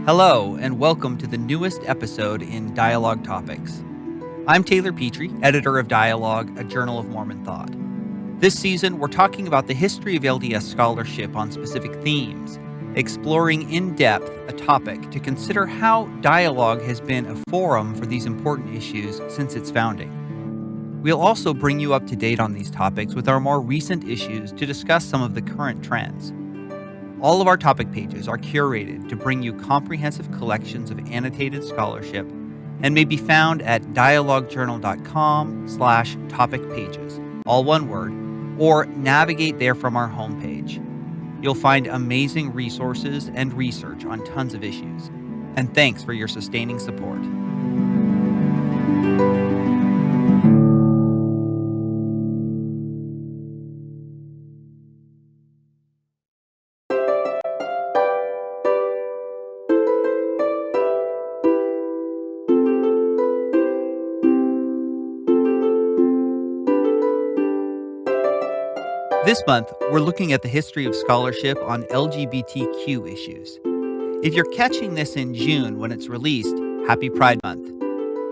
Hello, and welcome to the newest episode in Dialogue Topics. I'm Taylor Petrie, editor of Dialogue, a Journal of Mormon Thought. This season, we're talking about the history of LDS scholarship on specific themes, exploring in depth a topic to consider how dialogue has been a forum for these important issues since its founding. We'll also bring you up to date on these topics with our more recent issues to discuss some of the current trends. All of our topic pages are curated to bring you comprehensive collections of annotated scholarship and may be found at dialoguejournal.com/topic pages, all one word, or navigate there from our homepage. You'll find amazing resources and research on tons of issues. And thanks for your sustaining support. This month, we're looking at the history of scholarship on LGBTQ issues. If you're catching this in June when it's released, happy Pride Month.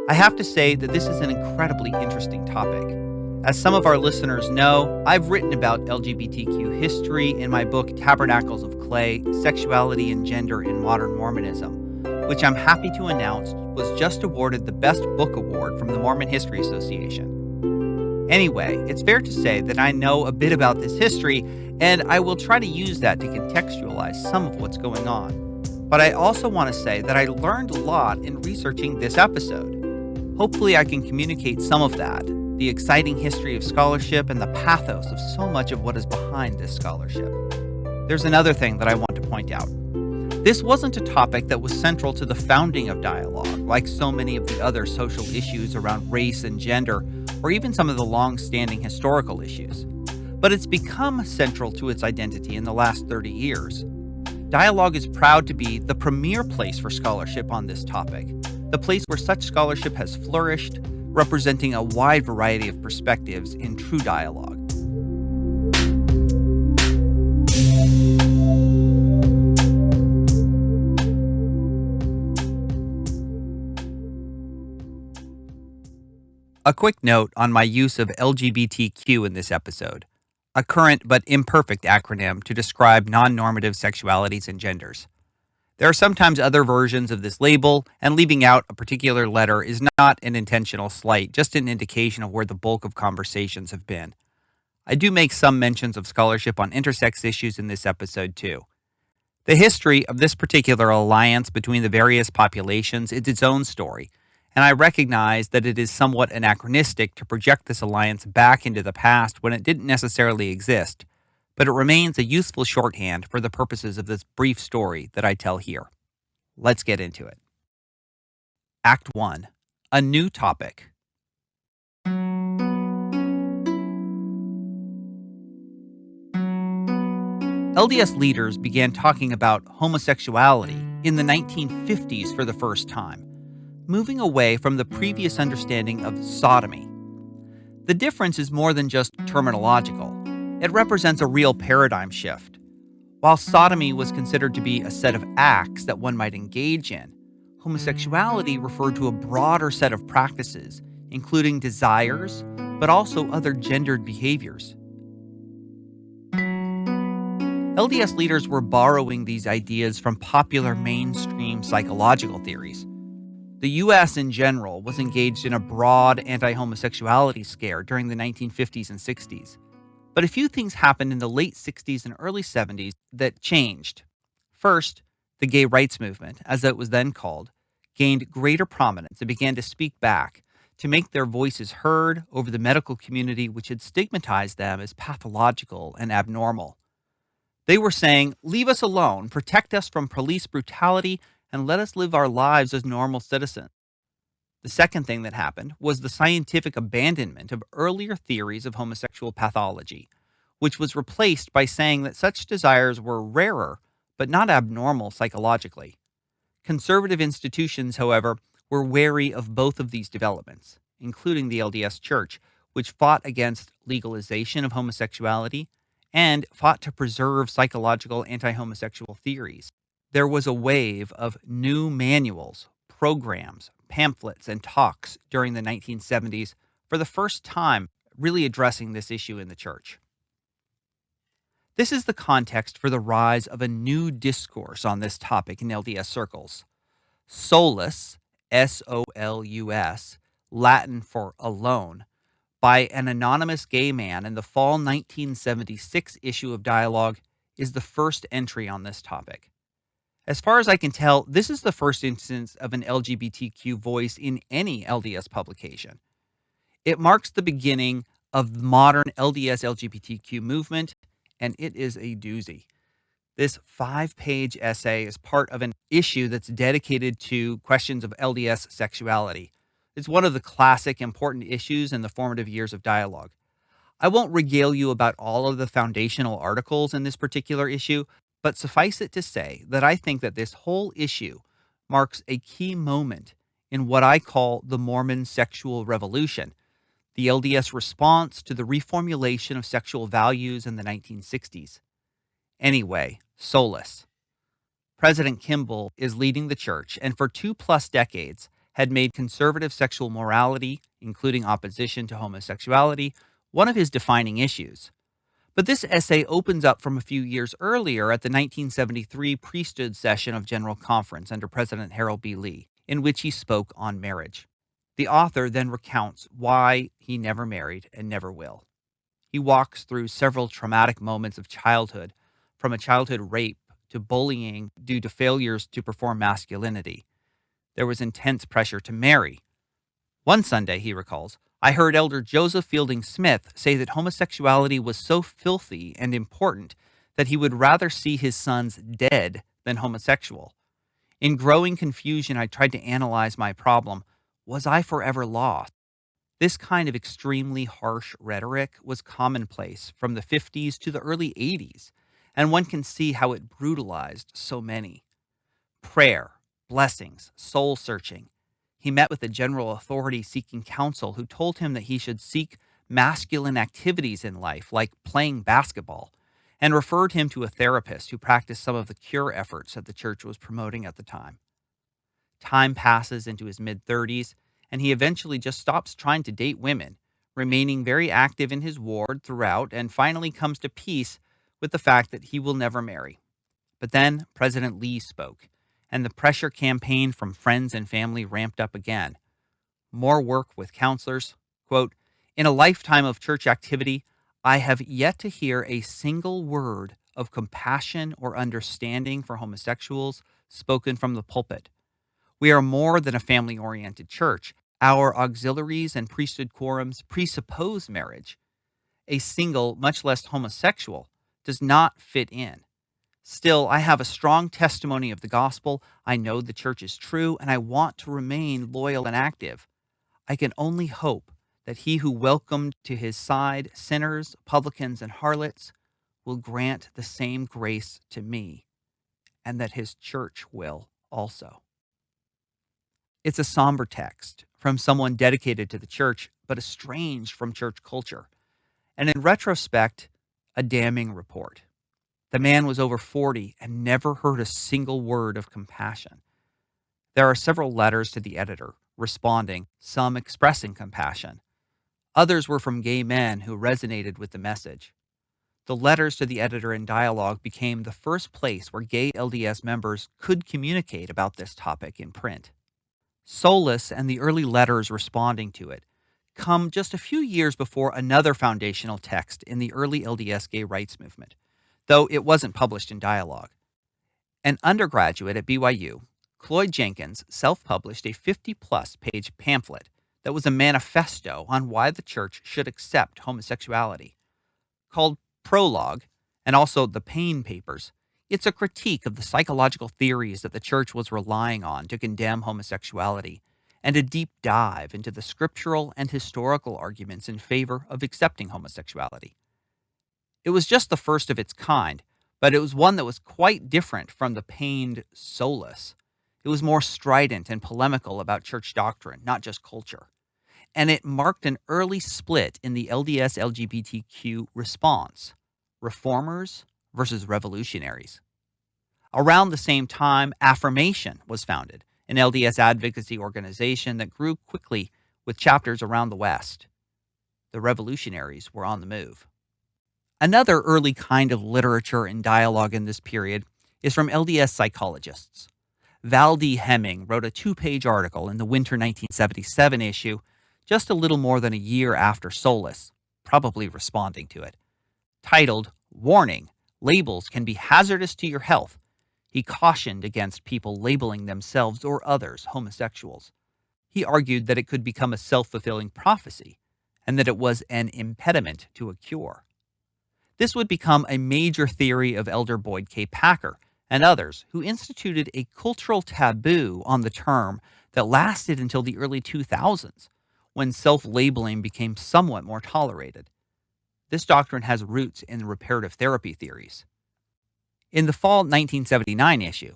I have to say that this is an incredibly interesting topic. As some of our listeners know, I've written about LGBTQ history in my book Tabernacles of Clay, Sexuality and Gender in Modern Mormonism, which I'm happy to announce was just awarded the Best Book Award from the Mormon History Association. Anyway, it's fair to say that I know a bit about this history, and I will try to use that to contextualize some of what's going on. But I also want to say that I learned a lot in researching this episode. Hopefully I can communicate some of that, the exciting history of scholarship and the pathos of so much of what is behind this scholarship. There's another thing that I want to point out. This wasn't a topic that was central to the founding of dialogue, like so many of the other social issues around race and gender, or even some of the long-standing historical issues. But it's become central to its identity in the last 30 years. Dialogue is proud to be the premier place for scholarship on this topic, the place where such scholarship has flourished, representing a wide variety of perspectives in true dialogue. A quick note on my use of LGBTQ in this episode, a current but imperfect acronym to describe non-normative sexualities and genders. There are sometimes other versions of this label, and leaving out a particular letter is not an intentional slight, just an indication of where the bulk of conversations have been. I do make some mentions of scholarship on intersex issues in this episode too. The history of this particular alliance between the various populations is its own story, and I recognize that it is somewhat anachronistic to project this alliance back into the past when it didn't necessarily exist, but it remains a useful shorthand for the purposes of this brief story that I tell here. Let's get into it. Act 1. A new topic. LDS leaders began talking about homosexuality in the 1950s for the first time, moving away from the previous understanding of sodomy. The difference is more than just terminological. It represents a real paradigm shift. While sodomy was considered to be a set of acts that one might engage in, homosexuality referred to a broader set of practices, including desires, but also other gendered behaviors. LDS leaders were borrowing these ideas from popular mainstream psychological theories. The U.S. in general was engaged in a broad anti-homosexuality scare during the 1950s and 60s. But a few things happened in the late 60s and early 70s that changed. First, the gay rights movement, as it was then called, gained greater prominence and began to speak back, to make their voices heard over the medical community which had stigmatized them as pathological and abnormal. They were saying, "Leave us alone, protect us from police brutality, and let us live our lives as normal citizens." The second thing that happened was the scientific abandonment of earlier theories of homosexual pathology, which was replaced by saying that such desires were rarer, but not abnormal psychologically. Conservative institutions, however, were wary of both of these developments, including the LDS Church, which fought against legalization of homosexuality and fought to preserve psychological anti-homosexual theories. there was a wave of new manuals, programs, pamphlets, and talks during the 1970s for the first time really addressing this issue in the church. This is the context for the rise of a new discourse on this topic in LDS circles. Solus, Solus, Latin for alone, by an anonymous gay man in the fall 1976 issue of Dialogue is the first entry on this topic. As far as I can tell, this is the first instance of an LGBTQ voice in any LDS publication. It marks the beginning of the modern LDS LGBTQ movement, and it is a doozy. This 5-page essay is part of an issue that's dedicated to questions of LDS sexuality. It's one of the classic important issues in the formative years of Dialogue. I won't regale you about all of the foundational articles in this particular issue, but suffice it to say that I think that this whole issue marks a key moment in what I call the Mormon sexual revolution, the LDS response to the reformulation of sexual values in the 1960s. Anyway, Solus. President Kimball is leading the church and for 2+ decades had made conservative sexual morality, including opposition to homosexuality, one of his defining issues. But this essay opens up from a few years earlier at the 1973 priesthood session of General Conference under President Harold B. Lee, in which he spoke on marriage. The author then recounts why he never married and never will. He walks through several traumatic moments of childhood, from a childhood rape to bullying due to failures to perform masculinity. There was intense pressure to marry. One Sunday, he recalls, I heard Elder Joseph Fielding Smith say that homosexuality was so filthy and important that he would rather see his sons dead than homosexual. In growing confusion, I tried to analyze my problem. Was I forever lost? This kind of extremely harsh rhetoric was commonplace from the 50s to the early 80s, and one can see how it brutalized so many. Prayer, blessings, soul searching. He met with a general authority seeking counsel who told him that he should seek masculine activities in life, like playing basketball, and referred him to a therapist who practiced some of the cure efforts that the church was promoting at the time. Time passes into his mid-30s, and he eventually just stops trying to date women, remaining very active in his ward throughout, and finally comes to peace with the fact that he will never marry. But then President Lee spoke, and the pressure campaign from friends and family ramped up again. More work with counselors. Quote, in a lifetime of church activity, I have yet to hear a single word of compassion or understanding for homosexuals spoken from the pulpit. We are more than a family-oriented church. Our auxiliaries and priesthood quorums presuppose marriage. A single, much less homosexual, does not fit in. Still, I have a strong testimony of the gospel. I know the church is true, and I want to remain loyal and active. I can only hope that he who welcomed to his side sinners, publicans, and harlots will grant the same grace to me, and that his church will also. It's a somber text from someone dedicated to the church, but estranged from church culture. And in retrospect, a damning report. The man was over 40 and never heard a single word of compassion. There are several letters to the editor, responding, some expressing compassion. Others were from gay men who resonated with the message. The letters to the editor in Dialogue became the first place where gay LDS members could communicate about this topic in print. Solus and the early letters responding to it come just a few years before another foundational text in the early LDS gay rights movement, though it wasn't published in Dialogue. An undergraduate at BYU, Cloyd Jenkins, self-published a 50+ page pamphlet that was a manifesto on why the church should accept homosexuality. Called Prologue, and also the Pain Papers, it's a critique of the psychological theories that the church was relying on to condemn homosexuality, and a deep dive into the scriptural and historical arguments in favor of accepting homosexuality. It was just the first of its kind, but it was one that was quite different from the pained Solus. It was more strident and polemical about church doctrine, not just culture. And it marked an early split in the LDS LGBTQ response, reformers versus revolutionaries. Around the same time, Affirmation was founded, an LDS advocacy organization that grew quickly with chapters around the West. The revolutionaries were on the move. Another early kind of literature and dialogue in this period is from LDS psychologists. Val D. Hemming wrote a 2-page article in the winter 1977 issue, just a little more than a year after Solus, probably responding to it. Titled, "Warning, Labels Can Be Hazardous to Your Health," he cautioned against people labeling themselves or others homosexuals. He argued that it could become a self-fulfilling prophecy, and that it was an impediment to a cure. This would become a major theory of Elder Boyd K. Packer and others who instituted a cultural taboo on the term that lasted until the early 2000s, when self-labeling became somewhat more tolerated. This doctrine has roots in reparative therapy theories. In the fall 1979 issue,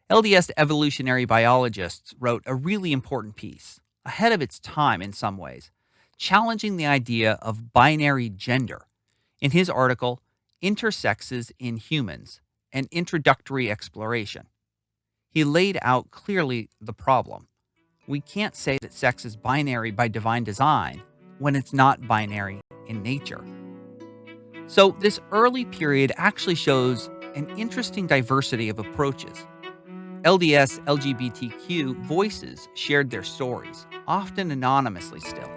LDS evolutionary biologists wrote a really important piece, ahead of its time in some ways, challenging the idea of binary gender. In his article, Intersexes in Humans, an Introductory Exploration, he laid out clearly the problem. We can't say that sex is binary by divine design when it's not binary in nature. So this early period actually shows an interesting diversity of approaches. LDS LGBTQ voices shared their stories, often anonymously still,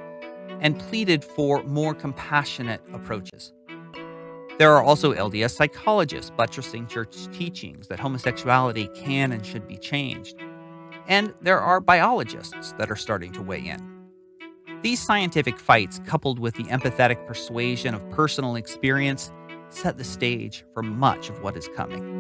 and pleaded for more compassionate approaches. There are also LDS psychologists buttressing church teachings that homosexuality can and should be changed. And there are biologists that are starting to weigh in. These scientific fights, coupled with the empathetic persuasion of personal experience, set the stage for much of what is coming.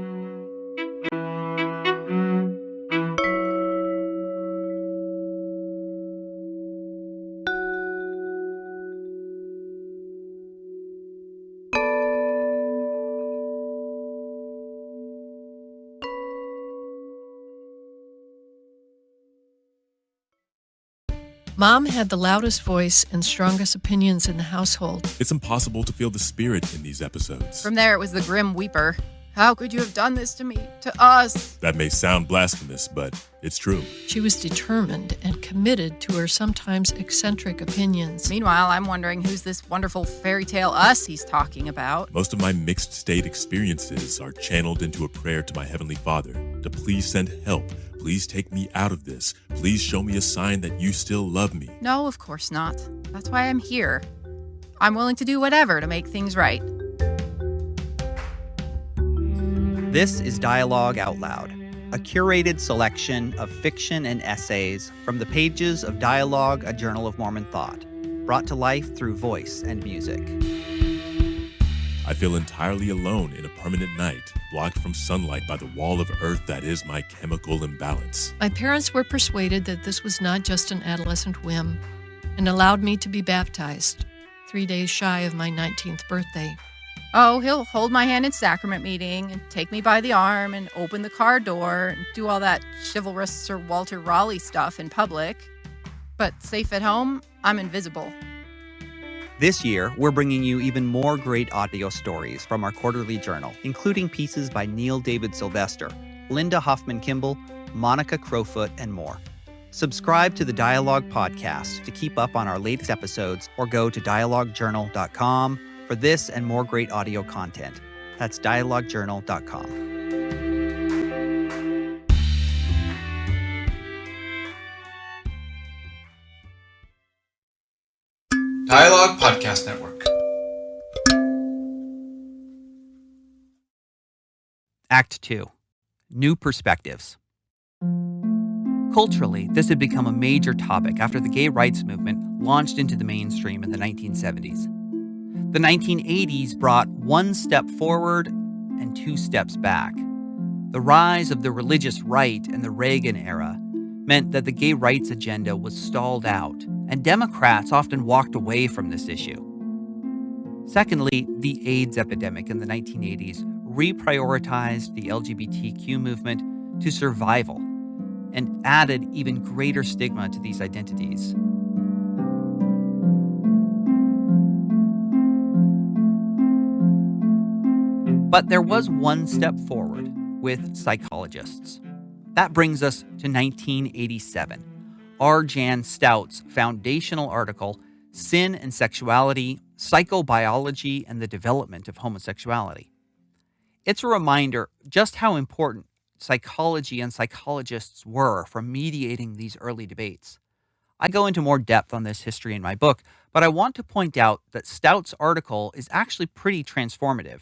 Mom had the loudest voice and strongest opinions in the household. It's impossible to feel the spirit in these episodes. From there, it was the grim weeper. How could you have done this to me, to us? That may sound blasphemous, but it's true. She was determined and committed to her sometimes eccentric opinions. Meanwhile, I'm wondering who's this wonderful fairy tale us he's talking about. Most of my mixed state experiences are channeled into a prayer to my Heavenly Father to please send help. Please take me out of this. Please show me a sign that you still love me. No, of course not. That's why I'm here. I'm willing to do whatever to make things right. This is Dialogue Out Loud, a curated selection of fiction and essays from the pages of Dialogue, a Journal of Mormon Thought, brought to life through voice and music. I feel entirely alone in a permanent night, blocked from sunlight by the wall of earth that is my chemical imbalance. My parents were persuaded that this was not just an adolescent whim and allowed me to be baptized 3 days shy of my 19th birthday. Oh, he'll hold my hand in sacrament meeting and take me by the arm and open the car door and do all that chivalrous Sir Walter Raleigh stuff in public. But safe at home, I'm invisible. This year, we're bringing you even more great audio stories from our quarterly journal, including pieces by Neil David Sylvester, Linda Hoffman Kimball, Monica Crowfoot, and more. Subscribe to the Dialogue podcast to keep up on our latest episodes, or go to dialoguejournal.com for this and more great audio content. That's dialoguejournal.com. Dialogue Podcast Network. Act 2. New Perspectives. Culturally, this had become a major topic after the gay rights movement launched into the mainstream in the 1970s. The 1980s brought one step forward and 2 steps back. The rise of the religious right in the Reagan era meant that the gay rights agenda was stalled out, and Democrats often walked away from this issue. Secondly, the AIDS epidemic in the 1980s reprioritized the LGBTQ movement to survival and added even greater stigma to these identities. But there was one step forward, with psychologists. That brings us to 1987. R. Jan Stout's foundational article, Sin and Sexuality, Psychobiology and the Development of Homosexuality. It's a reminder just how important psychology and psychologists were for mediating these early debates. I go into more depth on this history in my book, but I want to point out that Stout's article is actually pretty transformative.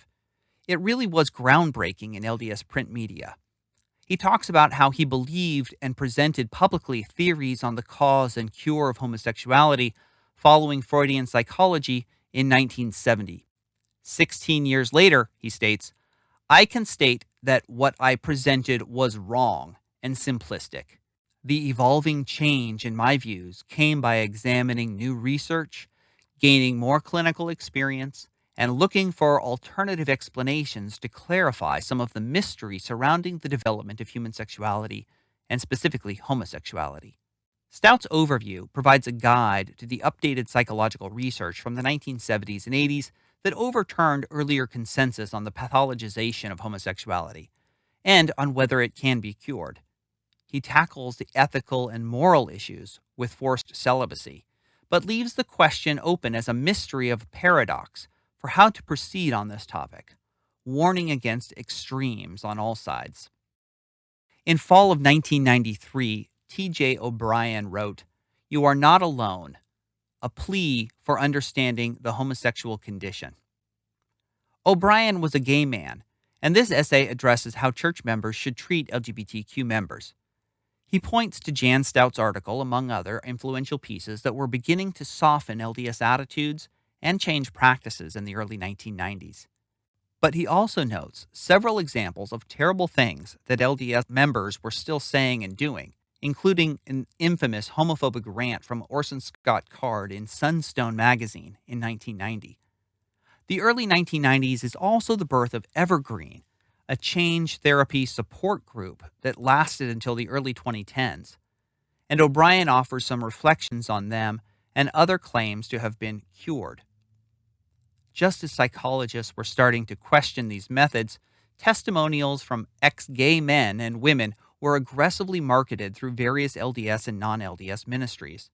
It really was groundbreaking in LDS print media. He talks about how he believed and presented publicly theories on the cause and cure of homosexuality following Freudian psychology in 1970. 16 years later, he states, I can state that what I presented was wrong and simplistic. The evolving change in my views came by examining new research, gaining more clinical experience, and looking for alternative explanations to clarify some of the mystery surrounding the development of human sexuality, and specifically homosexuality. Stout's overview provides a guide to the updated psychological research from the 1970s and 80s that overturned earlier consensus on the pathologization of homosexuality and on whether it can be cured. He tackles the ethical and moral issues with forced celibacy, but leaves the question open as a mystery of paradox for how to proceed on this topic, warning against extremes on all sides. In fall of 1993, T.J. O'Brien wrote, You are not alone, a plea for understanding the homosexual condition. O'Brien was a gay man, and this essay addresses how church members should treat LGBTQ members. He points to Jan Stout's article, among other influential pieces that were beginning to soften LDS attitudes and change practices in the early 1990s. But he also notes several examples of terrible things that LDS members were still saying and doing, including an infamous homophobic rant from Orson Scott Card in Sunstone magazine in 1990. The early 1990s is also the birth of Evergreen, a change therapy support group that lasted until the early 2010s. And O'Brien offers some reflections on them and other claims to have been cured. Just as psychologists were starting to question these methods, testimonials from ex-gay men and women were aggressively marketed through various LDS and non-LDS ministries.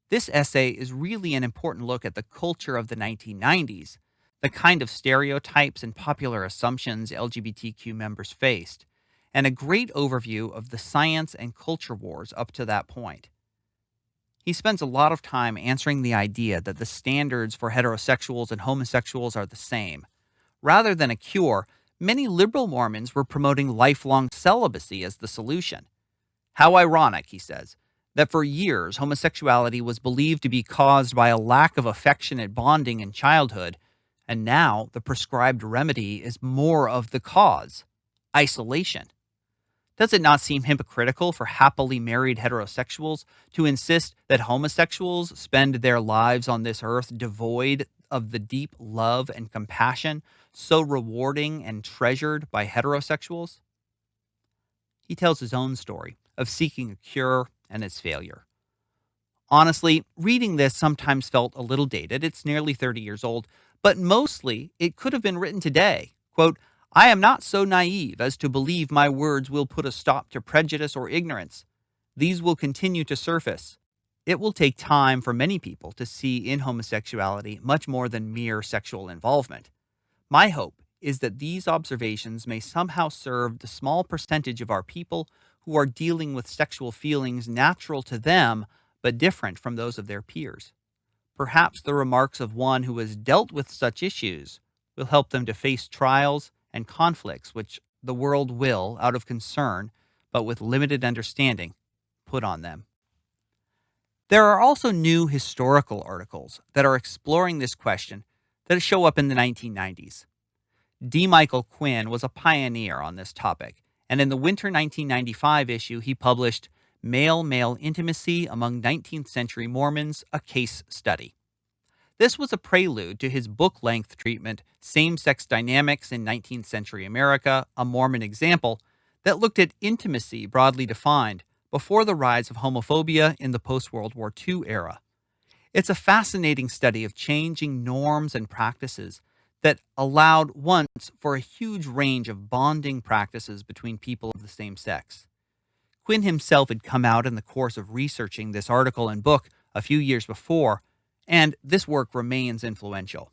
This essay is really an important look at the culture of the 1990s, the kind of stereotypes and popular assumptions LGBTQ members faced, and a great overview of the science and culture wars up to that point. He spends a lot of time answering the idea that the standards for heterosexuals and homosexuals are the same. Rather than a cure, many liberal Mormons were promoting lifelong celibacy as the solution. How ironic, he says, that for years homosexuality was believed to be caused by a lack of affectionate bonding in childhood, and now the prescribed remedy is more of the cause, isolation. Does it not seem hypocritical for happily married heterosexuals to insist that homosexuals spend their lives on this earth devoid of the deep love and compassion so rewarding and treasured by heterosexuals? He tells his own story of seeking a cure and its failure. Honestly, reading this sometimes felt a little dated. It's nearly 30 years old, but mostly it could have been written today. Quote, I am not so naive as to believe my words will put a stop to prejudice or ignorance. These will continue to surface. It will take time for many people to see in homosexuality much more than mere sexual involvement. My hope is that these observations may somehow serve the small percentage of our people who are dealing with sexual feelings natural to them but different from those of their peers. Perhaps the remarks of one who has dealt with such issues will help them to face trials and conflicts which the world will, out of concern, but with limited understanding, put on them. There are also new historical articles that are exploring this question that show up in the 1990s. D. Michael Quinn was a pioneer on this topic, and in the winter 1995 issue he published Male-Male Intimacy Among 19th Century Mormons, a Case Study. This was a prelude to his book-length treatment, Same-Sex Dynamics in 19th Century America, a Mormon Example, that looked at intimacy broadly defined before the rise of homophobia in the post-World War II era. It's a fascinating study of changing norms and practices that allowed once for a huge range of bonding practices between people of the same sex. Quinn himself had come out in the course of researching this article and book a few years before, and this work remains influential.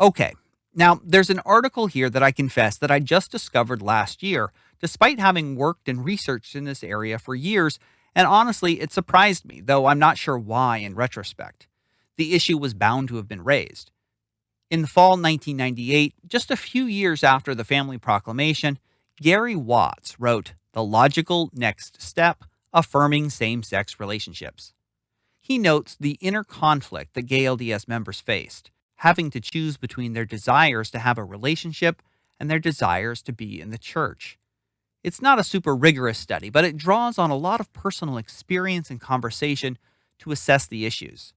Okay, now there's an article here that I confess that I just discovered last year, despite having worked and researched in this area for years, and honestly, it surprised me, though I'm not sure why in retrospect. The issue was bound to have been raised. In the fall 1998, just a few years after the Family Proclamation, Gary Watts wrote The Logical Next Step, Affirming Same-Sex Relationships. He notes the inner conflict that gay LDS members faced, having to choose between their desires to have a relationship and their desires to be in the church. It's not a super rigorous study, but it draws on a lot of personal experience and conversation to assess the issues.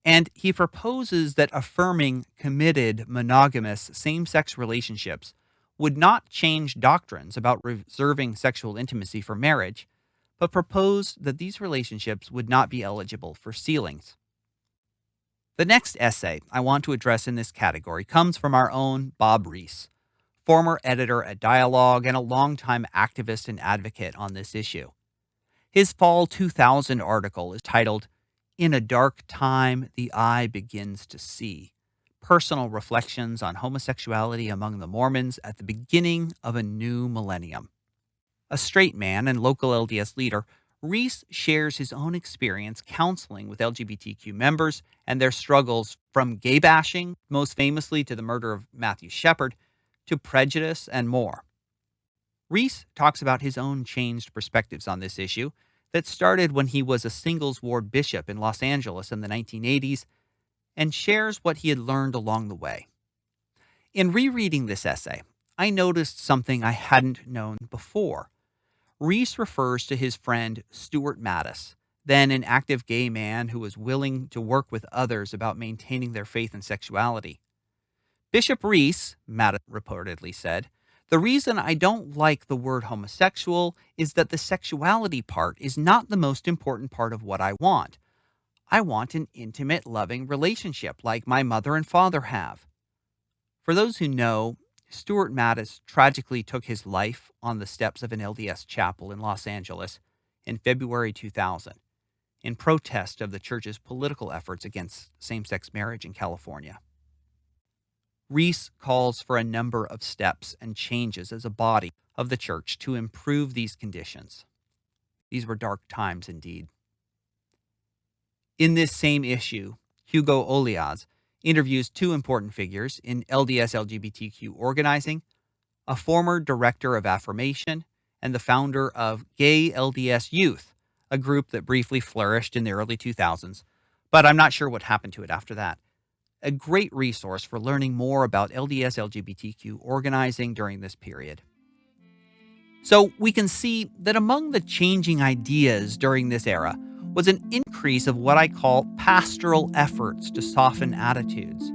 And he proposes that affirming committed, monogamous, same-sex relationships would not change doctrines about reserving sexual intimacy for marriage, but proposed that these relationships would not be eligible for sealings. The next essay I want to address in this category comes from our own Bob Rees, former editor at Dialogue and a longtime activist and advocate on this issue. His fall 2000 article is titled, In a Dark Time, the Eye Begins to See, Personal Reflections on Homosexuality Among the Mormons at the Beginning of a New Millennium. A straight man and local LDS leader, Rees shares his own experience counseling with LGBTQ members and their struggles from gay bashing, most famously to the murder of Matthew Shepard, to prejudice and more. Rees talks about his own changed perspectives on this issue that started when he was a singles ward bishop in Los Angeles in the 1980s and shares what he had learned along the way. In rereading this essay, I noticed something I hadn't known before. Rees refers to his friend Stuart Mattis, then an active gay man who was willing to work with others about maintaining their faith and sexuality. Bishop Rees, Mattis reportedly said, the reason I don't like the word homosexual is that the sexuality part is not the most important part of what I want. I want an intimate, loving relationship like my mother and father have. For those who know, Stuart Mattis tragically took his life on the steps of an LDS chapel in Los Angeles in February 2000 in protest of the church's political efforts against same-sex marriage in California. Rees calls for a number of steps and changes as a body of the church to improve these conditions. These were dark times indeed. In this same issue, Hugo Oliaz interviews two important figures in LDS LGBTQ organizing, a former director of affirmation and the founder of Gay LDS Youth, a group that briefly flourished in the early 2000s, but I'm not sure what happened to it after that. A great resource for learning more about LDS LGBTQ organizing during this period. So we can see that among the changing ideas during this era was an increase of what I call pastoral efforts to soften attitudes,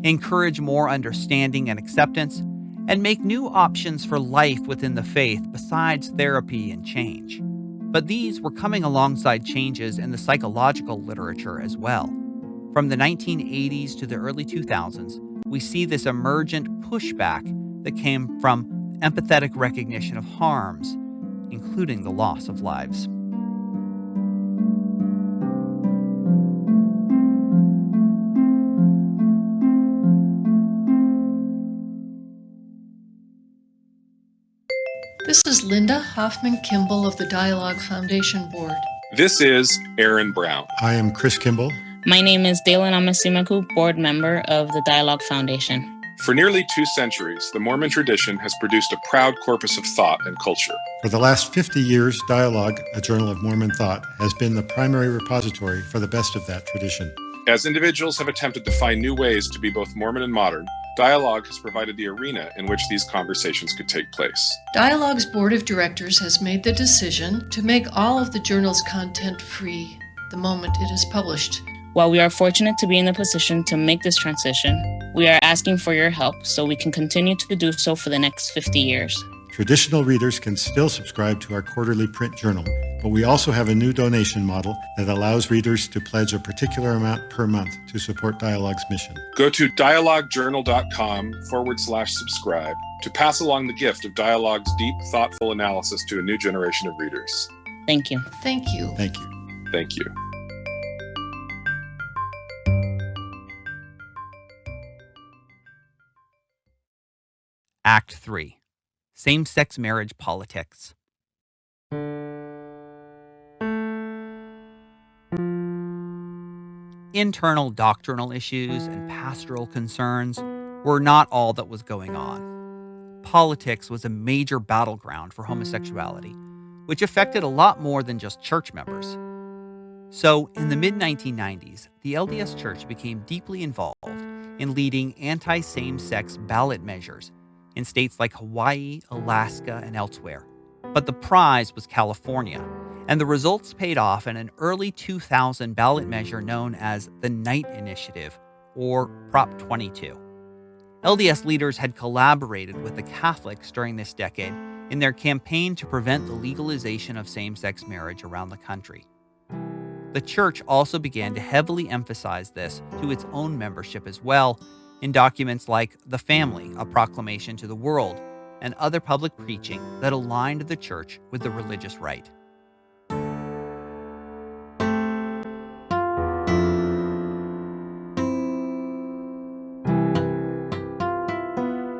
encourage more understanding and acceptance, and make new options for life within the faith besides therapy and change. But these were coming alongside changes in the psychological literature as well. From the 1980s to the early 2000s, we see this emergent pushback that came from empathetic recognition of harms, including the loss of lives. This is Linda Hoffman-Kimball of the Dialogue Foundation Board. This is Aaron Brown. I am Chris Kimball. My name is Dalen Amasimaku, board member of the Dialogue Foundation. For nearly 2 centuries, the Mormon tradition has produced a proud corpus of thought and culture. For the last 50 years, Dialogue, a Journal of Mormon Thought, has been the primary repository for the best of that tradition. As individuals have attempted to find new ways to be both Mormon and modern, Dialogue has provided the arena in which these conversations could take place. Dialogue's board of directors has made the decision to make all of the journal's content free the moment it is published. While we are fortunate to be in the position to make this transition, we are asking for your help so we can continue to do so for the next 50 years. Traditional readers can still subscribe to our quarterly print journal, but we also have a new donation model that allows readers to pledge a particular amount per month to support Dialogue's mission. Go to dialoguejournal.com/subscribe to pass along the gift of Dialogue's deep, thoughtful analysis to a new generation of readers. Thank you. Thank you. Thank you. Thank you. Act 3. Same-sex marriage politics. Internal doctrinal issues and pastoral concerns were not all that was going on. Politics was a major battleground for homosexuality, which affected a lot more than just church members. So, in the mid-1990s, the LDS Church became deeply involved in leading anti-same-sex ballot measures in states like Hawaii, Alaska, and elsewhere. But the prize was California, and the results paid off in an early 2000 ballot measure known as the Knight Initiative, or Prop 22. LDS leaders had collaborated with the Catholics during this decade in their campaign to prevent the legalization of same-sex marriage around the country. The church also began to heavily emphasize this to its own membership as well in documents like The Family, A Proclamation to the World, and other public preaching that aligned the church with the religious right.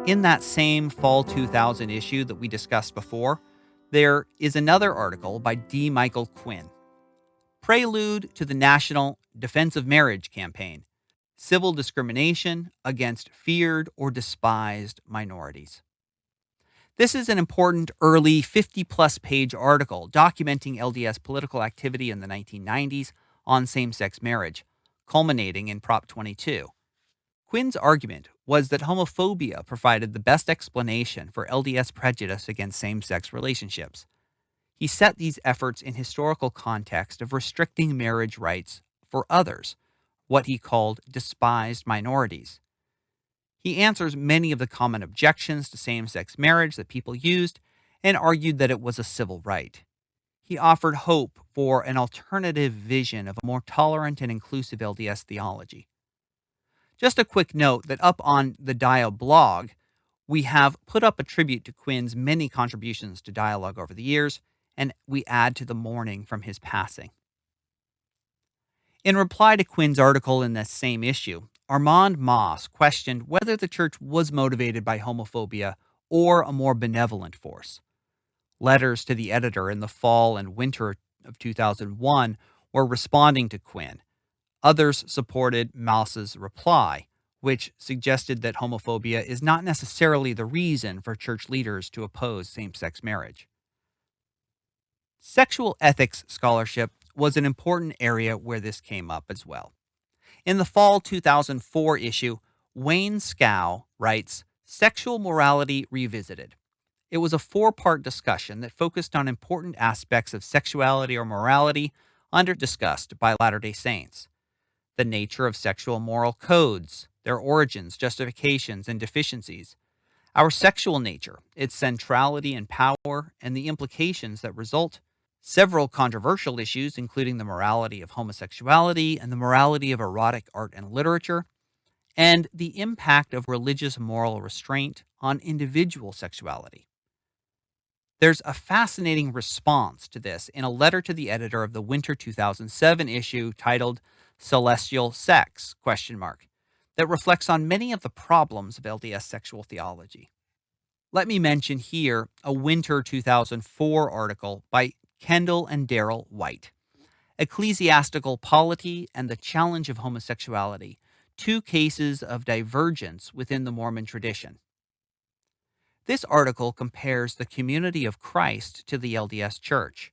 In that same fall 2000 issue that we discussed before, there is another article by D. Michael Quinn, Prelude to the National Defense of Marriage Campaign, Civil Discrimination Against Feared or Despised Minorities. This is an important early 50-plus page article documenting LDS political activity in the 1990s on same-sex marriage, culminating in Prop 22. Quinn's argument was that homophobia provided the best explanation for LDS prejudice against same-sex relationships. He set these efforts in historical context of restricting marriage rights for others, what he called despised minorities. He answers many of the common objections to same-sex marriage that people used and argued that it was a civil right. He offered hope for an alternative vision of a more tolerant and inclusive LDS theology. Just a quick note that up on the Dio blog, we have put up a tribute to Quinn's many contributions to Dialogue over the years, and we add to the mourning from his passing. In reply to Quinn's article in this same issue, Armand Moss questioned whether the church was motivated by homophobia or a more benevolent force. Letters to the editor in the fall and winter of 2001 were responding to Quinn. Others supported Moss's reply, which suggested that homophobia is not necessarily the reason for church leaders to oppose same-sex marriage. Sexual ethics scholarship was an important area where this came up as well. In the fall 2004 issue, Wayne Scow writes, Sexual Morality Revisited. It was a 4-part discussion that focused on important aspects of sexuality or morality under-discussed by Latter-day Saints. The nature of sexual moral codes, their origins, justifications, and deficiencies, our sexual nature, its centrality and power, and the implications that result, several controversial issues, including the morality of homosexuality and the morality of erotic art and literature, and the impact of religious moral restraint on individual sexuality. There's a fascinating response to this in a letter to the editor of the winter 2007 issue titled Celestial Sex, that reflects on many of the problems of LDS sexual theology. Let me mention here a winter 2004 article by Kendall and Darrell White, Ecclesiastical Polity and the Challenge of Homosexuality, 2 cases of divergence within the Mormon tradition. This article compares the community of Christ to the LDS Church.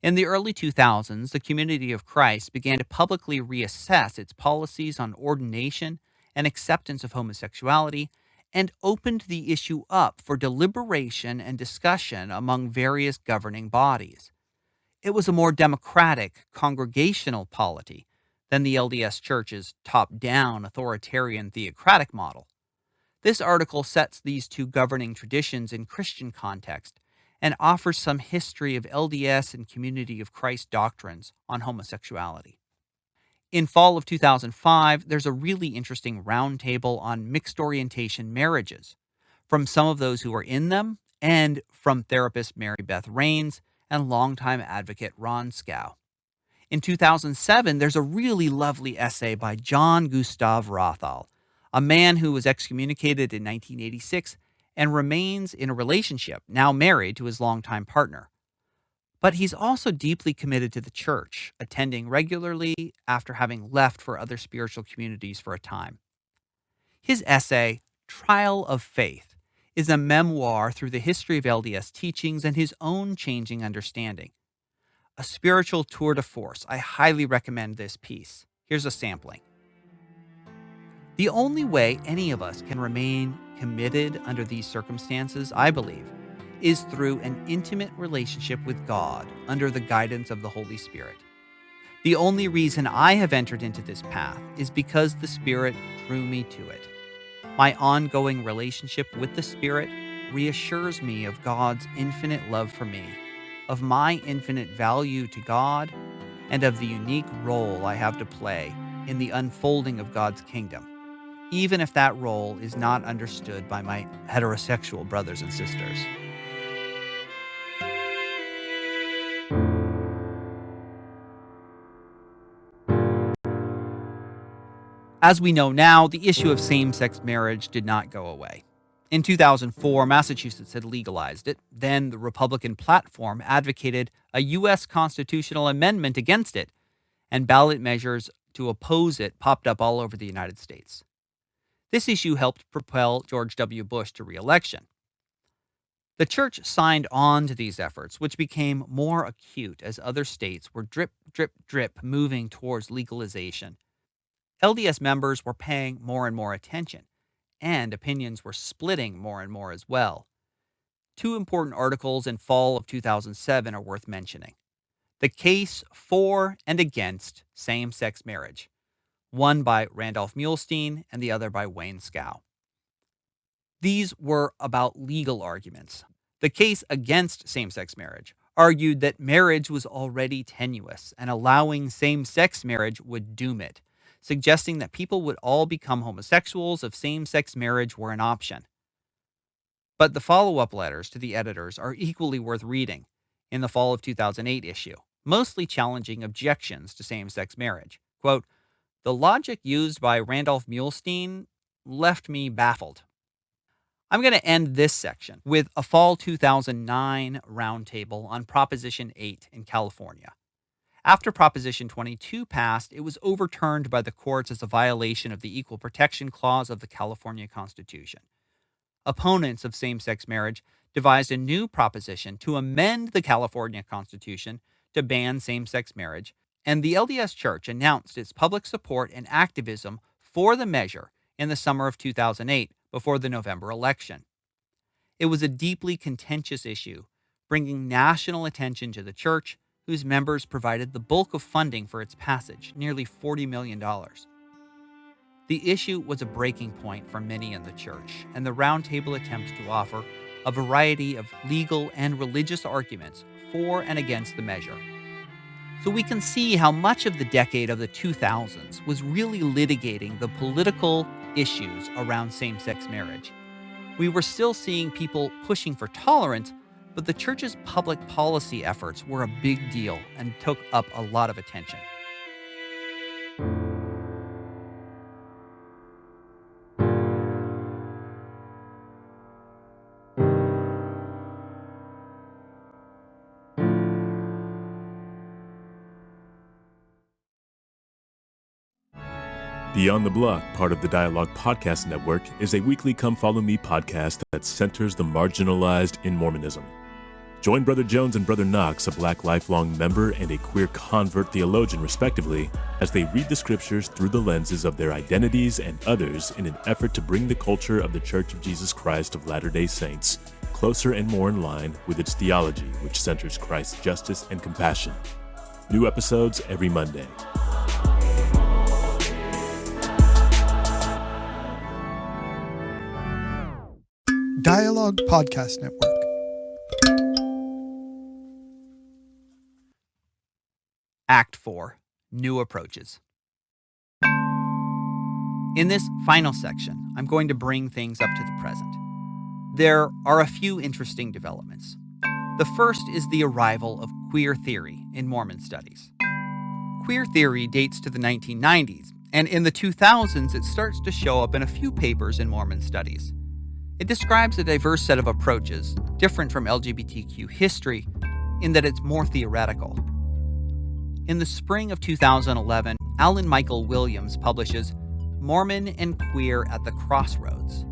In the early 2000s, the Community of Christ began to publicly reassess its policies on ordination and acceptance of homosexuality and opened the issue up for deliberation and discussion among various governing bodies. It was a more democratic, congregational polity than the LDS Church's top-down, authoritarian, theocratic model. This article sets these two governing traditions in Christian context and offers some history of LDS and Community of Christ doctrines on homosexuality. In fall of 2005, there's a really interesting roundtable on mixed orientation marriages from some of those who are in them and from therapist Mary Beth Raines and longtime advocate Ron Scow. In 2007, there's a really lovely essay by John Gustav Rothal, a man who was excommunicated in 1986 and remains in a relationship, now married to his longtime partner. But he's also deeply committed to the church, attending regularly after having left for other spiritual communities for a time. His essay, Trial of Faith, is a memoir through the history of LDS teachings and his own changing understanding. A spiritual tour de force. I highly recommend this piece. Here's a sampling. The only way any of us can remain committed under these circumstances, I believe, is through an intimate relationship with God under the guidance of the Holy Spirit. The only reason I have entered into this path is because the Spirit drew me to it. My ongoing relationship with the Spirit reassures me of God's infinite love for me, of my infinite value to God, and of the unique role I have to play in the unfolding of God's kingdom, even if that role is not understood by my heterosexual brothers and sisters. As we know now, the issue of same-sex marriage did not go away. In 2004, Massachusetts had legalized it. Then the Republican platform advocated a U.S. constitutional amendment against it, and ballot measures to oppose it popped up all over the United States. This issue helped propel George W. Bush to re-election. The church signed on to these efforts, which became more acute as other states were drip, drip, drip moving towards legalization. LDS members were paying more and more attention, and opinions were splitting more and more as well. Two important articles in fall of 2007 are worth mentioning. The Case for and Against Same-Sex Marriage, one by Randolph Muhlstein and the other by Wayne Scow. These were about legal arguments. The case against same-sex marriage argued that marriage was already tenuous and allowing same-sex marriage would doom it, suggesting that people would all become homosexuals if same-sex marriage were an option. But the follow-up letters to the editors are equally worth reading in the fall of 2008 issue, mostly challenging objections to same-sex marriage. Quote, "The logic used by Randolph Muhlstein left me baffled." I'm going to end this section with a fall 2009 roundtable on Proposition 8 in California. After Proposition 22 passed, it was overturned by the courts as a violation of the Equal Protection Clause of the California Constitution. Opponents of same-sex marriage devised a new proposition to amend the California Constitution to ban same-sex marriage, and the LDS Church announced its public support and activism for the measure in the summer of 2008 before the November election. It was a deeply contentious issue, bringing national attention to the church, whose members provided the bulk of funding for its passage, nearly $40 million. The issue was a breaking point for many in the church, and the roundtable attempts to offer a variety of legal and religious arguments for and against the measure. So we can see how much of the decade of the 2000s was really litigating the political issues around same-sex marriage. We were still seeing people pushing for tolerance, but the church's public policy efforts were a big deal and took up a lot of attention. Beyond the Block, part of the Dialogue Podcast Network, is a weekly Come Follow Me podcast that centers the marginalized in Mormonism. Join Brother Jones and Brother Knox, a Black lifelong member and a queer convert theologian respectively, as they read the scriptures through the lenses of their identities and others in an effort to bring the culture of the Church of Jesus Christ of Latter-day Saints closer and more in line with its theology, which centers Christ's justice and compassion. New episodes every Monday. Dialogue Podcast Network. Act 4, New Approaches. In this final section, I'm going to bring things up to the present. There are a few interesting developments. The first is the arrival of queer theory in Mormon studies. Queer theory dates to the 1990s, and in the 2000s it starts to show up in a few papers in Mormon studies. It describes a diverse set of approaches, different from LGBTQ history, in that it's more theoretical. In the spring of 2011, Alan Michael Williams publishes Mormon and Queer at the Crossroads.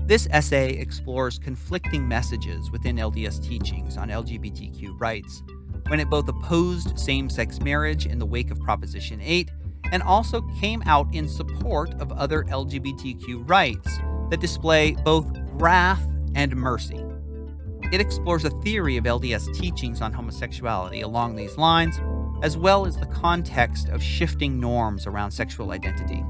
This essay explores conflicting messages within LDS teachings on LGBTQ rights, when it both opposed same-sex marriage in the wake of Proposition 8 and also came out in support of other LGBTQ rights that display both wrath and mercy. It explores a theory of LDS teachings on homosexuality along these lines, as well as the context of shifting norms around sexual identity.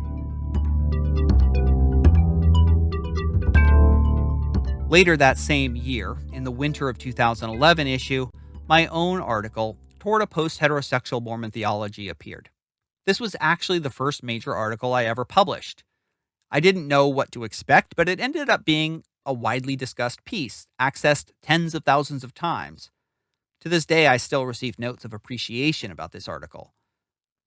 Later that same year, in the winter of 2011 issue, my own article, Toward a Post-Heterosexual Mormon Theology, appeared. This was actually the first major article I ever published. I didn't know what to expect, but it ended up being a widely discussed piece, accessed tens of thousands of times. To this day, I still receive notes of appreciation about this article.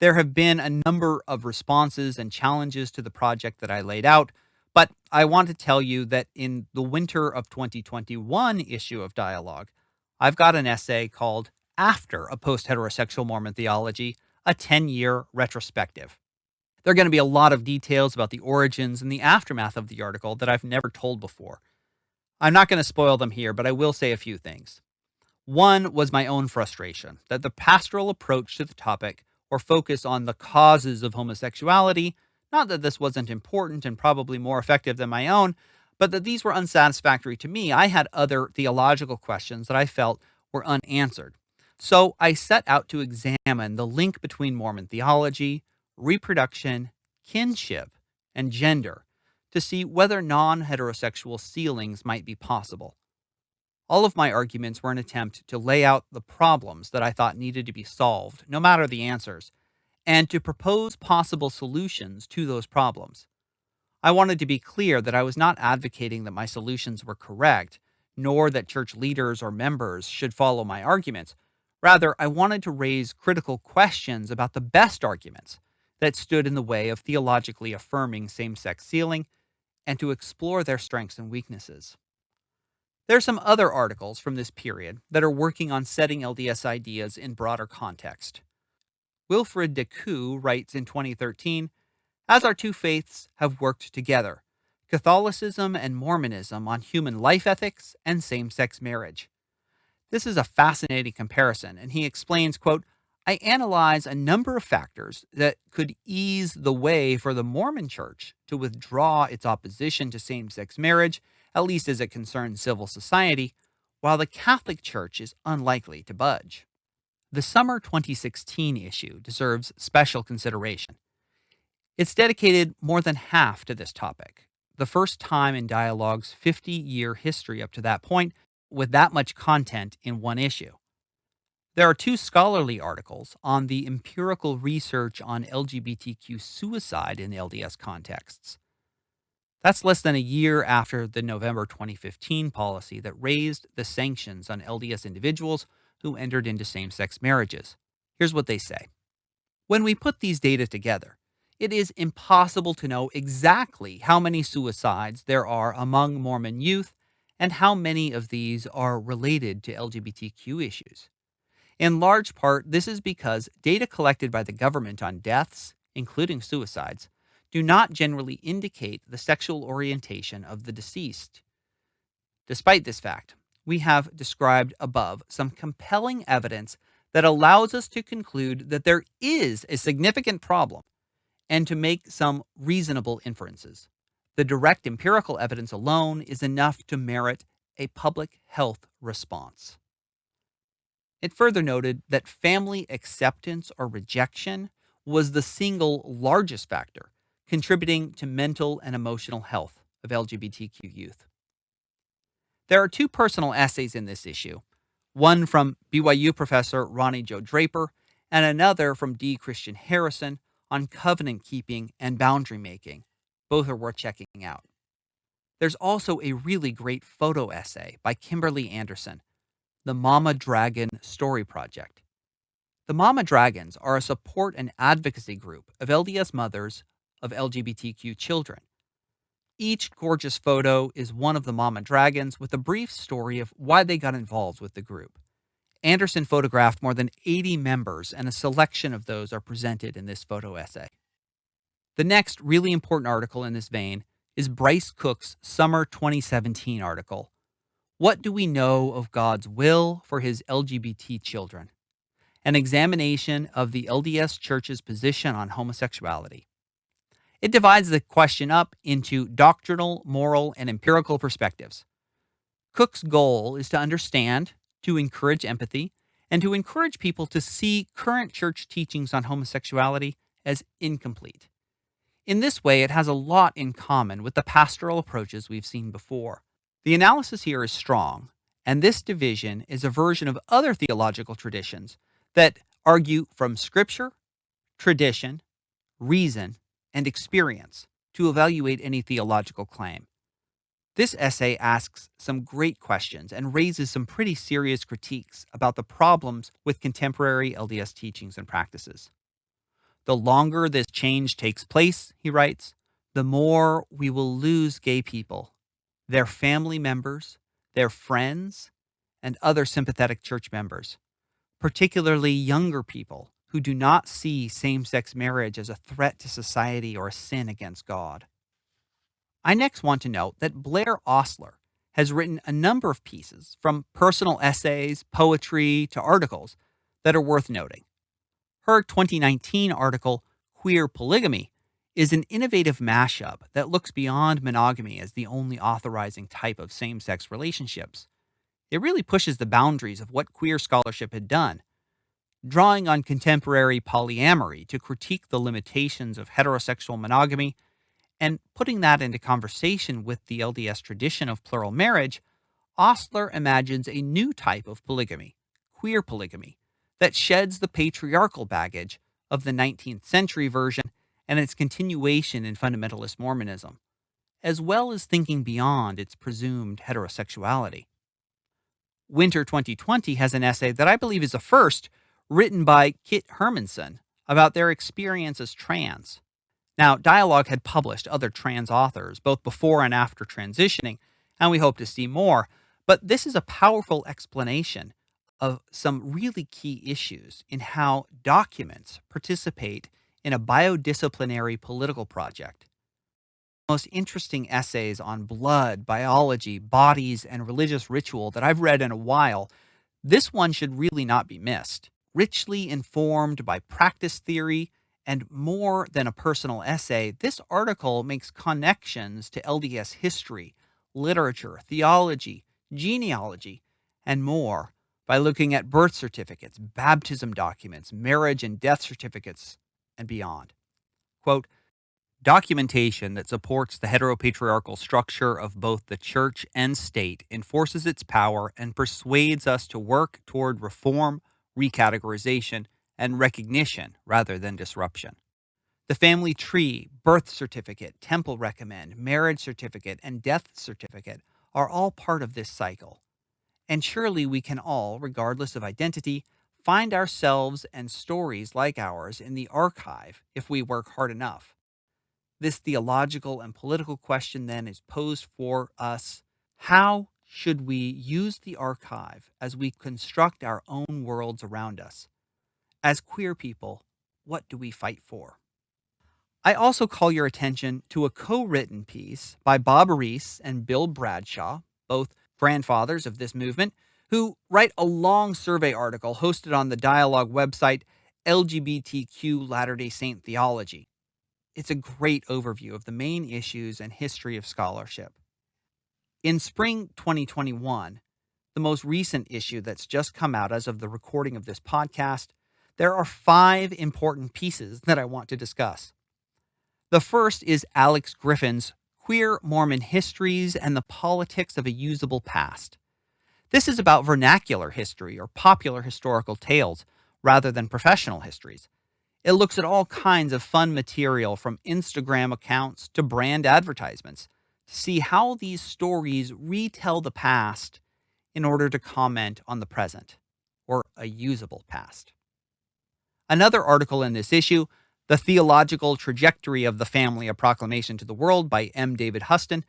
There have been a number of responses and challenges to the project that I laid out, but I want to tell you that in the winter of 2021 issue of Dialogue, I've got an essay called After a Post-Heterosexual Mormon Theology, a 10-year retrospective. There are going to be a lot of details about the origins and the aftermath of the article that I've never told before. I'm not going to spoil them here, but I will say a few things. One was my own frustration that the pastoral approach to the topic, or focus on the causes of homosexuality, not that this wasn't important and probably more effective than my own, but that these were unsatisfactory to me. I had other theological questions that I felt were unanswered. So I set out to examine the link between Mormon theology, reproduction, kinship, and gender to see whether non-heterosexual sealings might be possible. All of my arguments were an attempt to lay out the problems that I thought needed to be solved, no matter the answers, and to propose possible solutions to those problems. I wanted to be clear that I was not advocating that my solutions were correct, nor that church leaders or members should follow my arguments. Rather, I wanted to raise critical questions about the best arguments that stood in the way of theologically affirming same-sex sealing and to explore their strengths and weaknesses. There are some other articles from this period that are working on setting LDS ideas in broader context. Wilfred de Koo writes in 2013, "As our two faiths have worked together, Catholicism and Mormonism on human life ethics and same-sex marriage." This is a fascinating comparison, and he explains, quote, "I analyze a number of factors that could ease the way for the Mormon Church to withdraw its opposition to same-sex marriage, at least as it concerns civil society, while the Catholic Church is unlikely to budge." The summer 2016 issue deserves special consideration. It's dedicated more than half to this topic, the first time in Dialogue's 50-year history up to that point with that much content in one issue. There are two scholarly articles on the empirical research on LGBTQ suicide in LDS contexts. That's less than a year after the November 2015 policy that raised the sanctions on LDS individuals who entered into same-sex marriages. Here's what they say. When we put these data together, it is impossible to know exactly how many suicides there are among Mormon youth and how many of these are related to LGBTQ issues. In large part, this is because data collected by the government on deaths, including suicides, do not generally indicate the sexual orientation of the deceased. Despite this fact, we have described above some compelling evidence that allows us to conclude that there is a significant problem and to make some reasonable inferences. The direct empirical evidence alone is enough to merit a public health response. It further noted that family acceptance or rejection was the single largest factor contributing to mental and emotional health of LGBTQ youth. There are two personal essays in this issue, one from BYU professor Ronnie Jo Draper and another from D. Christian Harrison on covenant keeping and boundary making. Both are worth checking out. There's also a really great photo essay by Kimberly Anderson, The Mama Dragon Story Project. The Mama Dragons are a support and advocacy group of LDS mothers of LGBTQ children. Each gorgeous photo is one of the Mama Dragons with a brief story of why they got involved with the group. Anderson photographed more than 80 members, and a selection of those are presented in this photo essay. The next really important article in this vein is Bryce Cook's Summer 2017 article, What Do We Know of God's Will for His LGBT Children? An examination of the LDS Church's position on homosexuality. It divides the question up into doctrinal, moral, and empirical perspectives. Cook's goal is to understand, to encourage empathy, and to encourage people to see current church teachings on homosexuality as incomplete. In this way, it has a lot in common with the pastoral approaches we've seen before. The analysis here is strong, and this division is a version of other theological traditions that argue from scripture, tradition, reason, and experience to evaluate any theological claim. This essay asks some great questions and raises some pretty serious critiques about the problems with contemporary LDS teachings and practices. The longer this change takes place, he writes, the more we will lose gay people, their family members, their friends, and other sympathetic church members, particularly younger people who do not see same-sex marriage as a threat to society or a sin against God. I next want to note that Blair Ostler has written a number of pieces, from personal essays, poetry, to articles, that are worth noting. Her 2019 article, Queer Polygamy, is an innovative mashup that looks beyond monogamy as the only authorizing type of same-sex relationships. It really pushes the boundaries of what queer scholarship had done, drawing on contemporary polyamory to critique the limitations of heterosexual monogamy and putting that into conversation with the LDS tradition of plural marriage. Ostler imagines a new type of polygamy, queer polygamy, that sheds the patriarchal baggage of the 19th century version and its continuation in fundamentalist Mormonism, as well as thinking beyond its presumed heterosexuality. Winter 2020 has an essay that I believe is a first, written by Kit Hermanson about their experience as trans. Now, Dialogue had published other trans authors, both before and after transitioning, and we hope to see more, but this is a powerful explanation of some really key issues in how documents participate in a biodisciplinary political project. Most interesting essays on blood, biology, bodies, and religious ritual that I've read in a while, this one should really not be missed. Richly informed by practice theory and more than a personal essay, this article makes connections to LDS history, literature, theology, genealogy, and more by looking at birth certificates, baptism documents, marriage and death certificates, and beyond. Quote, documentation that supports the heteropatriarchal structure of both the church and state enforces its power and persuades us to work toward reform, recategorization, and recognition rather than disruption. The family tree, birth certificate, temple recommend, marriage certificate, and death certificate are all part of this cycle. And surely we can all, regardless of identity, find ourselves and stories like ours in the archive if we work hard enough. This theological and political question then is posed for us. How should we use the archive as we construct our own worlds around us? As queer people, what do we fight for? I also call your attention to a co-written piece by Bob Reese and Bill Bradshaw, both grandfathers of this movement, who write a long survey article hosted on the Dialogue website, LGBTQ Latter-day Saint Theology. It's a great overview of the main issues and history of scholarship. In spring 2021, the most recent issue that's just come out as of the recording of this podcast, there are 5 important pieces that I want to discuss. The first is Alex Griffin's Queer Mormon Histories and the Politics of a Usable Past. This is about vernacular history or popular historical tales rather than professional histories. It looks at all kinds of fun material from Instagram accounts to brand advertisements to see how these stories retell the past in order to comment on the present, or a usable past. Another article in this issue, The Theological Trajectory of the Family, a Proclamation to the World by M. David Huston,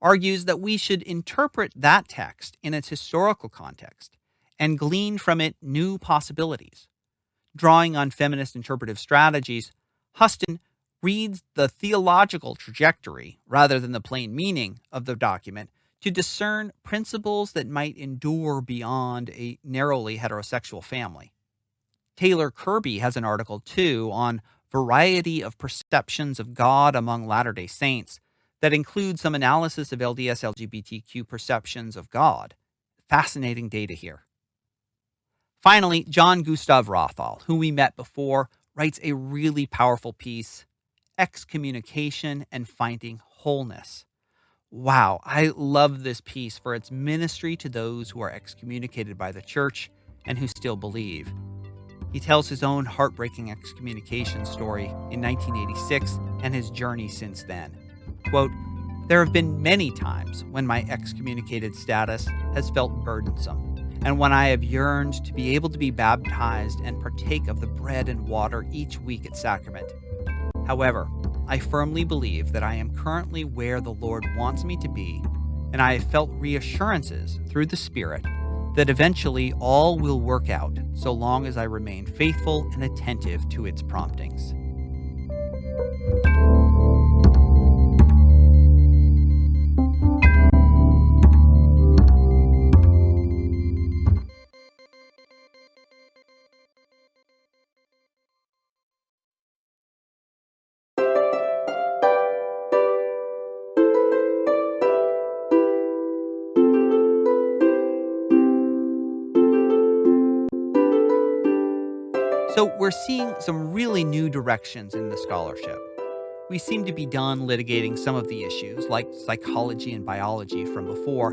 argues that we should interpret that text in its historical context and glean from it new possibilities. Drawing on feminist interpretive strategies, Huston reads the theological trajectory rather than the plain meaning of the document to discern principles that might endure beyond a narrowly heterosexual family. Taylor Kirby has an article, too, on variety of perceptions of God among Latter-day Saints that includes some analysis of LDS LGBTQ perceptions of God. Fascinating data here. Finally, John Gustav Rothal, who we met before, writes a really powerful piece, Excommunication and Finding Wholeness. Wow, I love this piece for its ministry to those who are excommunicated by the church and who still believe. He tells his own heartbreaking excommunication story in 1986 and his journey since then. Quote, "There have been many times when my excommunicated status has felt burdensome, and when I have yearned to be able to be baptized and partake of the bread and water each week at sacrament. However, I firmly believe that I am currently where the Lord wants me to be, and I have felt reassurances through the Spirit that eventually all will work out so long as I remain faithful and attentive to its promptings." So we're seeing some really new directions in the scholarship. We seem to be done litigating some of the issues, like psychology and biology from before,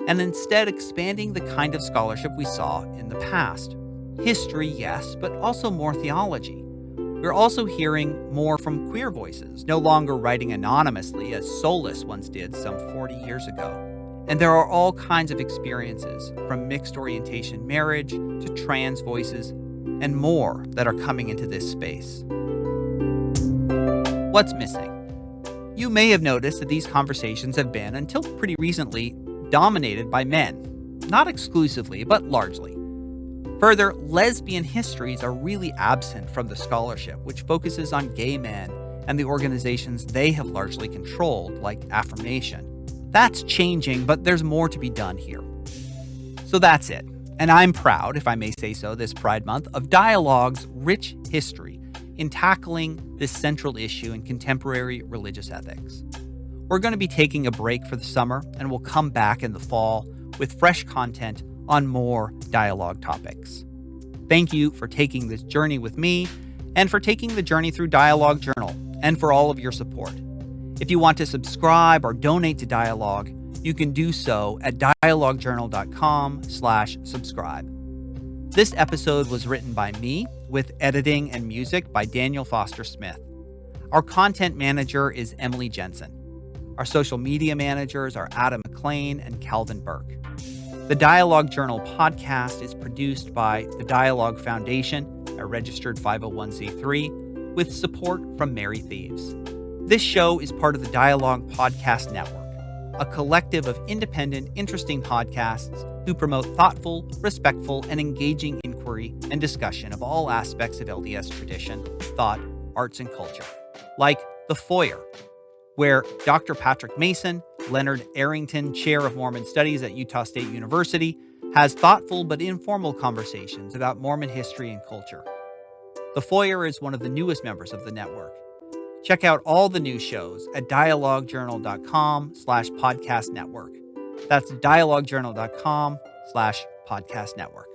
and instead expanding the kind of scholarship we saw in the past. History, yes, but also more theology. We're also hearing more from queer voices, no longer writing anonymously as Solus once did some 40 years ago. And there are all kinds of experiences, from mixed orientation marriage to trans voices, and more that are coming into this space. What's missing? You may have noticed that these conversations have been, until pretty recently, dominated by men. Not exclusively, but largely. Further, lesbian histories are really absent from the scholarship, which focuses on gay men and the organizations they have largely controlled, like Affirmation. That's changing, but there's more to be done here. So that's it. And I'm proud, if I may say so, this Pride Month, of Dialogue's rich history in tackling this central issue in contemporary religious ethics. We're going to be taking a break for the summer, and we'll come back in the fall with fresh content on more Dialogue topics. Thank you for taking this journey with me, and for taking the journey through Dialogue Journal, and for all of your support. If you want to subscribe or donate to Dialogue, you can do so at dialoguejournal.com/subscribe. This episode was written by me, with editing and music by Daniel Foster Smith. Our content manager is Emily Jensen. Our social media managers are Adam McLean and Calvin Burke. The Dialogue Journal podcast is produced by the Dialogue Foundation, a registered 501c3, with support from Mary Thieves. This show is part of the Dialogue Podcast Network, a collective of independent, interesting podcasts who promote thoughtful, respectful, and engaging inquiry and discussion of all aspects of LDS tradition, thought, arts, and culture. Like The Foyer, where Dr. Patrick Mason, Leonard Arrington Chair of Mormon Studies at Utah State University, has thoughtful but informal conversations about Mormon history and culture. The Foyer is one of the newest members of the network. Check out all the new shows at dialoguejournal.com/podcast network. That's dialoguejournal.com/podcast network.